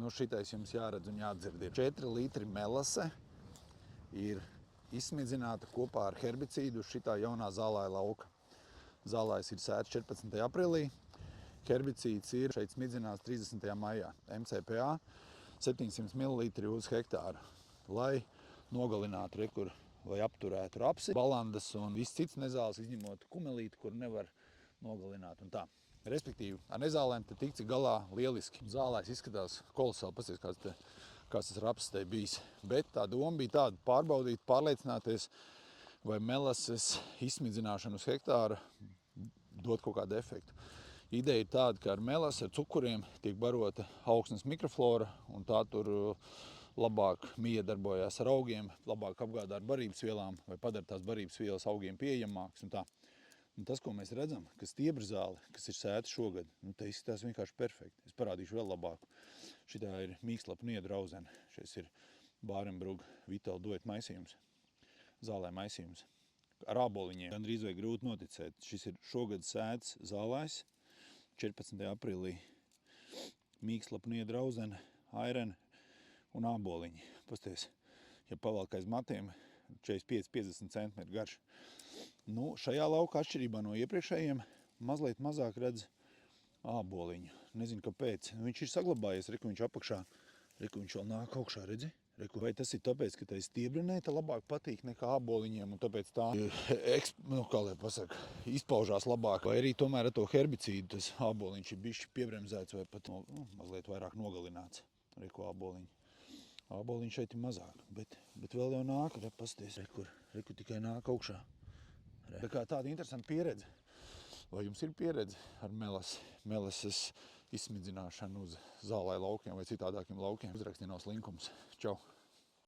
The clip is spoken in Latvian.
Nu, šitais jums jāredz un jādzird. Ir 4 litri melase ir izsmidzināta kopā ar herbicīdu uz šitā jaunā zālāja lauka. Zālājs ir sēts 14. aprīlī. Herbicīds ir šeit smidzināts 30. maijā. MCPA 700 ml uz hektāru, lai nogalinātu rekur vai apturētu rapsi, balandas un viss cits nezāles, izņemot kumelīti, kur nevar nogalināt un tā. Respektīvi, ar nezālēm te tiks galā lieliski. Zālājs izskatās kolosāli, paskatieties, kāds tas raps te bijis. Bet tā doma bija tāda, pārbaudīt, pārliecināties, vai melases izsmidzināšana uz hektāra dod kaut kādu efektu. Ideja ir tāda, ka ar melasi, ar cukuriem tiek barota augsnes mikroflora, un tā tur labāk miedarbojās ar augiem, labāk apgādā ar barības vielām, vai padara tās barības vielas augiem pieejamākas un tā. Un tas, ko mēs redzam, ka stiebra zāle, kas ir sēta šogad, te izskatās vienkārši perfekti. Es parādīšu vēl labāku. Šitā ir mīkslapu niedra auzene. Šis ir Bārenbrug Vital Duet maisījums, zālē maisījums. Ar āboliņiem gandrīz vai grūti noticēt. Šis ir šogad sēts zālājs 14. aprīlī. Mīkslapu niedra auzene, airene un āboliņi. Pasties, ja pavalk aiz matiem, 45-50 cm garš. Nu, šajā lauka atšķirībā no iepriekšējiem mazliet mazāk redz āboliņu. Nezinu, kāpēc. Viņš ir saglabājies, reku viņš apakšā, reku viņš vēl nāk augšā, redzi? Reku, vai tas ir tāpēc, ka tai stiebrinē tā labāk patīk nekā āboliņiem, un tāpēc tā, kā lai pasaka, izpaužās labāk. Vai arī tomēr ar to herbicīdu tas āboliņš ir bišķi piebremzēts vai pat mazliet vairāk nogalināts. Reku āboliņu. Āboliņš šeit ir mazāk, bet vēl jau nāk, pasties, reku tikai nāk augšā. Tā kā tāda interesanta pieredze. Vai jums ir pieredze ar melases izsmidzināšanu uz zālāja laukiem vai citādākiem laukiem? Uzrakstienos linkums. Čau!